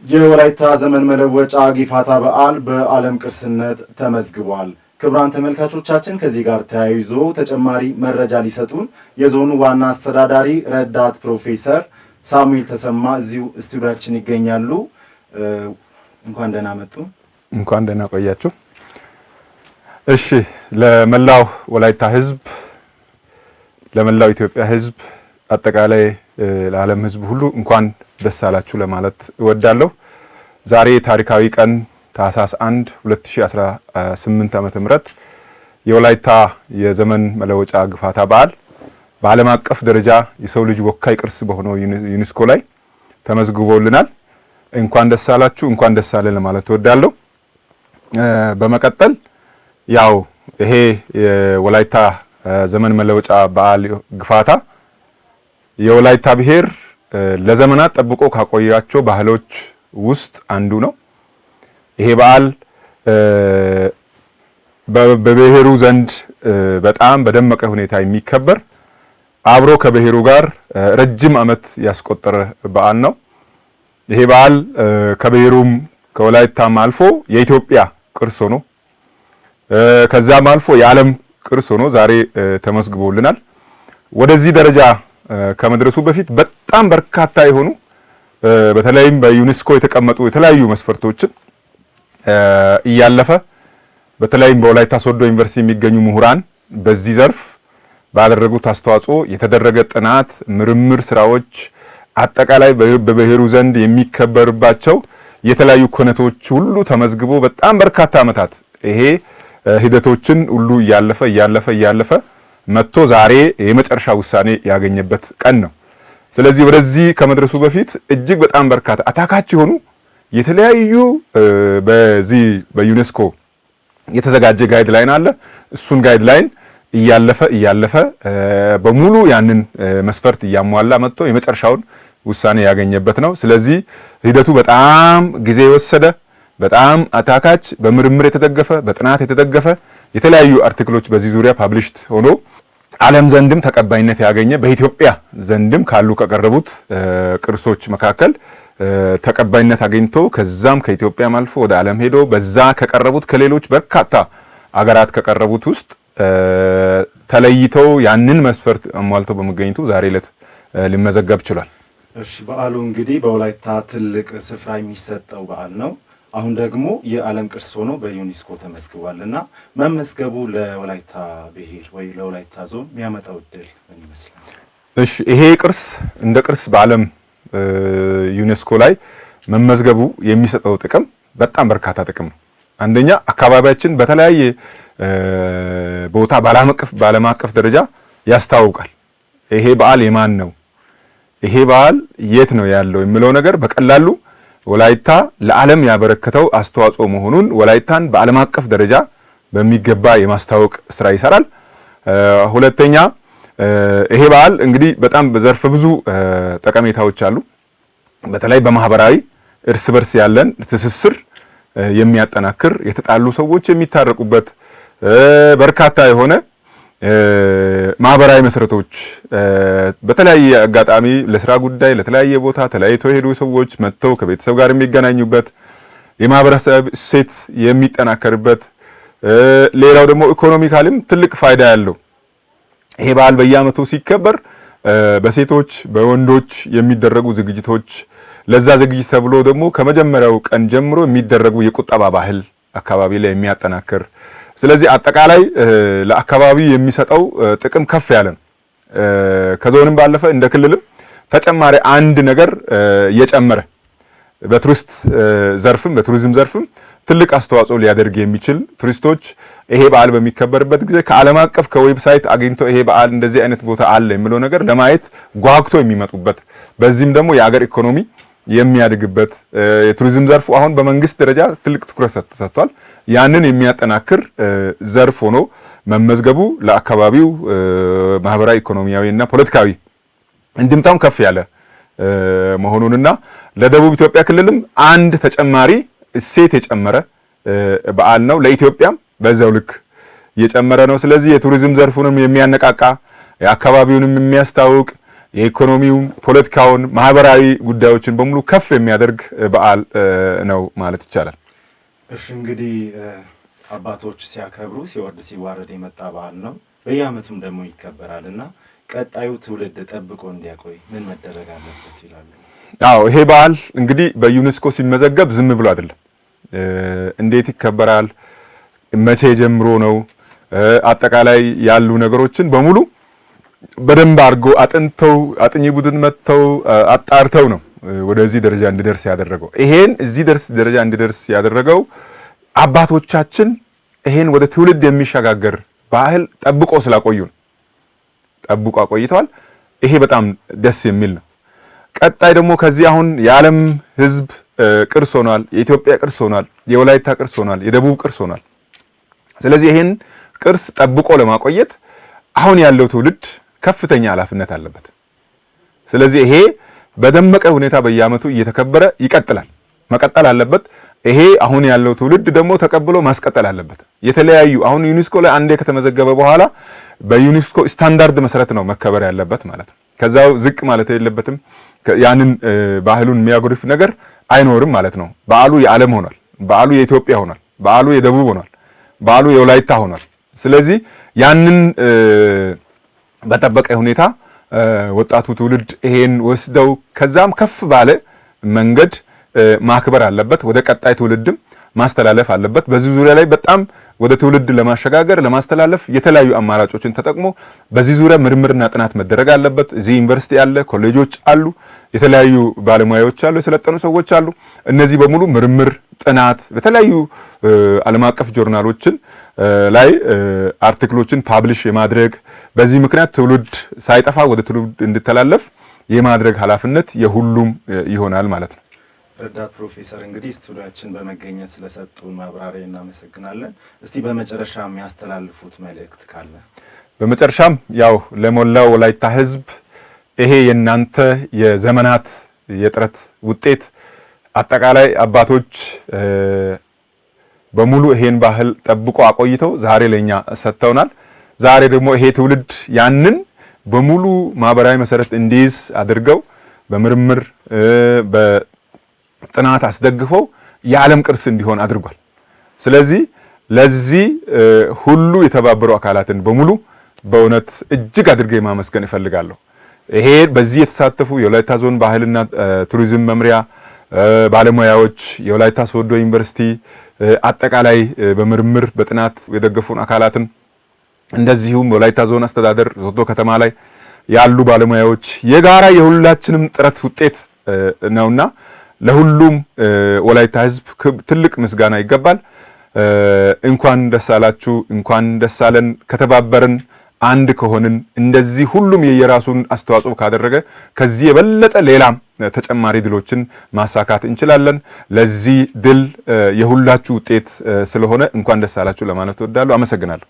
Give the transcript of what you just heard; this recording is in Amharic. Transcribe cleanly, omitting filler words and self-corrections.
የወላይታ ዘመን መለወጫ ጊፋታ በዓል በዓለም ቅርስነት ተመዝግቧል። ክቡራን ተመልካቾቻችን ከዚህ ጋር ተያይዞ ተጨማሪ መረጃ ሊሰጡን የዞኑ ዋና አስተዳዳሪ ረዳት ፕሮፌሰር ሳሙኤል ተሰማ እዚሁ ስቱዲዮአችን ይገኛሉ። እንኳን ደህና መጡ። እንኳን ደህና ቆያችሁ። እሺ፣ ለመላው ወላይታ ህዝብ፣ ለመላው ኢትዮጵያ ህዝብ፣ አጠቃላይ ለዓለም ህዝብ ሁሉ እንኳን ደስ አላችሁ ለማለት እወዳለሁ። ዛሬ ታሪካዊ ቀን ታህሳስ 1 2018 ዓመተ ምህረት የወላይታ የዘመን መለወጫ ጊፋታ በዓል በዓለም አቀፍ ደረጃ የሰው ልጅ ወካይ ቅርስ በሆነው ዩኔስኮ ላይ ተመዝግቦልናል። እንኳን ደስ አላችሁ፣ እንኳን ደስ አለን ለማለት እወዳለሁ። በመቀጠል ያው ይሄ የወላይታ ዘመን መለወጫ በዓል ጊፋታ የወላይታ ብሔር ለዘመናት ጠብቆ ካቆያቸው ባህሎች ውስጥ አንዱ ነው። ይሄ በዓል በብሔሩ ዘንድ በጣም በደመቀ ሁኔታ የሚከበር አብሮ ከብሔሩ ጋር ረጅም ዓመት ያስቆጠረ በዓል ነው። ይሄ በዓል ከብሔሩም ከወላይታም አልፎ የኢትዮጵያ ቅርስ ሆኖ ከዛም አልፎ የዓለም ቅርስ ሆኖ ዛሬ ተመዝግቦልናል። ወደዚህ ደረጃ ከመድረሱ በፊት በጣም በርካታ የሆኑ በተለይም በዩኔስኮ የተቀመጡ የተለያዩ መስፈርቶችን እያለፈ በተለይም በወላይታ ሶዶ ዩኒቨርሲቲ የሚገኙ ምሁራን በዚህ ዘርፍ ባደረጉት አስተዋጽኦ የተደረገ ጥናት፣ ምርምር ስራዎች አጠቃላይ በብሔሩ ዘንድ የሚከበርባቸው የተለያዩ ኮነቶች ሁሉ ተመዝግቦ በጣም በርካታ ዓመታት ይሄ ሂደቶችን ሁሉ እያለፈ መጥቶ ዛሬ የመጨረሻ ውሳኔ ያገኘበት ቀን ነው። ስለዚህ ወደዚህ ከመድረሱ በፊት እጅግ በጣም በርካታ አታካች የሆኑ የተለያዩ በዚህ በዩኔስኮ የተዘጋጀ ጋይድላይን አለ። እሱን ጋይድላይን እያለፈ በሙሉ ያንን መስፈርት እያሟላ መጥቶ የመጨረሻውን ውሳኔ ያገኘበት ነው። ስለዚህ ሂደቱ በጣም ጊዜ የወሰደ በጣም አታካች በምርምር የተደገፈ በጥናት የተደገፈ የተለያዩ አርቲክሎች በዚህ ዙሪያ ፓብሊሽድ ሆኖ ዓለም ዘንድም ተቀባይነት ያገኘ በኢትዮጵያ ዘንድም ካሉ ከቀረቡት ቅርሶች መካከል ተቀባይነት አግኝቶ ከዛም ከኢትዮጵያም አልፎ ወደ ዓለም ሄዶ በዛ ከቀረቡት ከሌሎች በርካታ አገራት ከቀረቡት ውስጥ ተለይተው ያንን መስፈርት አሟልተው በመገኘቱ ዛሬ ዕለት ሊመዘገብ ችሏል። እሺ፣ በዓሉ እንግዲህ በወላይታ ትልቅ ስፍራ የሚሰጠው በዓል ነው። አሁን ደግሞ የዓለም ቅርስ ሆኖ በዩኔስኮ ተመዝግቧልና መመዝገቡ ለወላይታ ብሔር ወይ ለወላይታ ዞን የሚያመጣው እድል ምን ይመስላል? እሺ፣ ይሄ ቅርስ እንደ ቅርስ በዓለም ዩኔስኮ ላይ መመዝገቡ የሚሰጠው ጥቅም በጣም በርካታ ጥቅም ነው። አንደኛ አካባቢያችን በተለያየ ቦታ በዓለም አቀፍ ደረጃ ያስታውቃል። ይሄ በዓል የማን ነው፣ ይሄ በዓል የት ነው ያለው የሚለው ነገር በቀላሉ ወላይታ ለዓለም ያበረከተው አስተዋጽኦ መሆኑን ወላይታን በዓለም አቀፍ ደረጃ በሚገባ የማስታወቅ ስራ ይሰራል። ሁለተኛ ይሄ በዓል እንግዲህ በጣም በዘርፈ ብዙ ጠቀሜታዎች አሉ። በተለይ በማህበራዊ እርስ በርስ ያለን ትስስር የሚያጠናክር የተጣሉ ሰዎች የሚታረቁበት በርካታ የሆነ ማህበራዊ መሰረቶች በተለያየ አጋጣሚ ለስራ ጉዳይ ለተለያየ ቦታ ተለያይተው የሄዱ ሰዎች መጥተው ከቤተሰብ ጋር የሚገናኙበት የማህበረሰብ እሴት የሚጠናከርበት ሌላው ደግሞ ኢኮኖሚካልም ትልቅ ፋይዳ ያለው ይሄ በዓል በየዓመቱ ሲከበር በሴቶች በወንዶች የሚደረጉ ዝግጅቶች ለዛ ዝግጅት ተብሎ ደግሞ ከመጀመሪያው ቀን ጀምሮ የሚደረጉ የቁጠባ ባህል አካባቢ ላይ የሚያጠናክር ስለዚህ አጠቃላይ ለአካባቢ የሚሰጠው ጥቅም ከፍ ያለ ነው። ከዞንም ባለፈ እንደ ክልልም ተጨማሪ አንድ ነገር የጨመረ በቱሪስት ዘርፍም በቱሪዝም ዘርፍም ትልቅ አስተዋጽኦ ሊያደርግ የሚችል ቱሪስቶች ይሄ በዓል በሚከበርበት ጊዜ ከዓለም አቀፍ ከዌብሳይት አግኝተው ይሄ በዓል እንደዚህ አይነት ቦታ አለ የሚለው ነገር ለማየት ጓግቶ የሚመጡበት በዚህም ደግሞ የአገር ኢኮኖሚ የሚያድግበት የቱሪዝም ዘርፉ አሁን በመንግስት ደረጃ ትልቅ ትኩረት ሰጥቷል። ያንን የሚያጠናክር ዘርፍ ሆኖ መመዝገቡ ለአካባቢው ማህበራዊ ኢኮኖሚያዊና ፖለቲካዊ እንድምታው ከፍ ያለ መሆኑንና ለደቡብ ኢትዮጵያ ክልልም አንድ ተጨማሪ እሴት የጨመረ በዓል ነው። ለኢትዮጵያም በዛው ልክ የጨመረ ነው። ስለዚህ የቱሪዝም ዘርፉንም የሚያነቃቃ የአካባቢውንም የሚያስታውቅ የኢኮኖሚውን፣ ፖለቲካውን፣ ማህበራዊ ጉዳዮችን በሙሉ ከፍ የሚያደርግ በዓል ነው ማለት ይቻላል። እሺ እንግዲህ አባቶች ሲያከብሩ ሲወርድ ሲዋረድ የመጣ በዓል ነው። በየዓመቱም ደግሞ ይከበራልና ቀጣዩ ትውልድ ጠብቆ እንዲያቆይ ምን መደረግ አለበት ይላሉ? አዎ ይሄ በዓል እንግዲህ በዩኔስኮ ሲመዘገብ ዝም ብሎ አይደለም። እንዴት ይከበራል? መቼ ጀምሮ ነው? አጠቃላይ ያሉ ነገሮችን በሙሉ በደንብ አድርጎ አጥንተው አጥኚ ቡድን መጥተው አጣርተው ነው ወደዚህ ደረጃ እንዲደርስ ያደረገው። ይሄን እዚህ ደረጃ እንዲደርስ ያደረገው አባቶቻችን ይሄን ወደ ትውልድ የሚሸጋገር ባህል ጠብቆ ስላቆዩ ነው። ጠብቆ አቆይተዋል። ይሄ በጣም ደስ የሚል ነው። ቀጣይ ደግሞ ከዚህ አሁን የዓለም ሕዝብ ቅርስ ሆኗል። የኢትዮጵያ ቅርስ ሆኗል። የወላይታ ቅርስ ሆኗል። የደቡብ ቅርስ ሆኗል። ስለዚህ ይሄን ቅርስ ጠብቆ ለማቆየት አሁን ያለው ትውልድ ከፍተኛ ኃላፊነት አለበት። ስለዚህ ይሄ በደመቀ ሁኔታ በየዓመቱ እየተከበረ ይቀጥላል፣ መቀጠል አለበት። ይሄ አሁን ያለው ትውልድ ደግሞ ተቀብሎ ማስቀጠል አለበት። የተለያዩ አሁን ዩኔስኮ ላይ አንዴ ከተመዘገበ በኋላ በዩኔስኮ ስታንዳርድ መሰረት ነው መከበር ያለበት ማለት ነው። ከዛው ዝቅ ማለት የለበትም። ያንን ባህሉን የሚያጎድፍ ነገር አይኖርም ማለት ነው። በዓሉ የዓለም ሆኗል። በዓሉ የኢትዮጵያ ሆኗል። በዓሉ የደቡብ ሆኗል። በዓሉ የወላይታ ሆኗል። ስለዚህ ያንን በጠበቀ ሁኔታ ወጣቱ ትውልድ ይሄን ወስደው ከዛም ከፍ ባለ መንገድ ማክበር አለበት። ወደ ቀጣይ ትውልድም ማስተላለፍ አለበት። በዚህ ዙሪያ ላይ በጣም ወደ ትውልድ ለማሸጋገር ለማስተላለፍ የተለያዩ አማራጮችን ተጠቅሞ በዚህ ዙሪያ ምርምርና ጥናት መደረግ አለበት። እዚህ ዩኒቨርሲቲ አለ፣ ኮሌጆች አሉ፣ የተለያዩ ባለሙያዎች አሉ፣ የሰለጠኑ ሰዎች አሉ። እነዚህ በሙሉ ምርምር ጥናት በተለያዩ ዓለም አቀፍ ጆርናሎችን ላይ አርቲክሎችን ፓብሊሽ የማድረግ በዚህ ምክንያት ትውልድ ሳይጠፋ ወደ ትውልድ እንዲተላለፍ የማድረግ ኃላፊነት የሁሉም ይሆናል ማለት ነው። ረዳት ፕሮፌሰር እንግዲህ ስቱዲያችን በመገኘት ስለሰጡን ማብራሪያ እናመሰግናለን። እስቲ በመጨረሻ የሚያስተላልፉት መልእክት ካለ? በመጨረሻም ያው ለሞላው ወላይታ ሕዝብ ይሄ የናንተ የዘመናት የጥረት ውጤት አጠቃላይ አባቶች በሙሉ ይሄን ባህል ጠብቆ አቆይተው ዛሬ ለኛ ሰጥተውናል። ዛሬ ደግሞ ይሄ ትውልድ ያንን በሙሉ ማህበራዊ መሰረት እንዲይዝ አድርገው በምርምር በጥናት አስደግፈው የዓለም ቅርስ እንዲሆን አድርጓል። ስለዚህ ለዚህ ሁሉ የተባበሩ አካላትን በሙሉ በእውነት እጅግ አድርጌ ማመስገን እፈልጋለሁ። ይሄ በዚህ የተሳተፉ የወላይታ ዞን ባህልና ቱሪዝም መምሪያ ባለሙያዎች፣ የወላይታ ሶዶ ዩኒቨርሲቲ አጠቃላይ በምርምር በጥናት የደገፉን አካላትን እንደዚሁም ወላይታ ዞን አስተዳደር ሶዶ ከተማ ላይ ያሉ ባለሙያዎች የጋራ የሁላችንም ጥረት ውጤት ነውና ለሁሉም ወላይታ ሕዝብ ትልቅ ምስጋና ይገባል። እንኳን ደስ አላችሁ፣ እንኳን ደስ አለን። ከተባበርን አንድ ከሆንን እንደዚህ ሁሉም የየራሱን አስተዋጽኦ ካደረገ ከዚህ የበለጠ ሌላም ተጨማሪ ድሎችን ማሳካት እንችላለን። ለዚህ ድል የሁላችሁ ውጤት ስለሆነ እንኳን ደስ አላችሁ ለማለት እወዳለሁ። አመሰግናለሁ።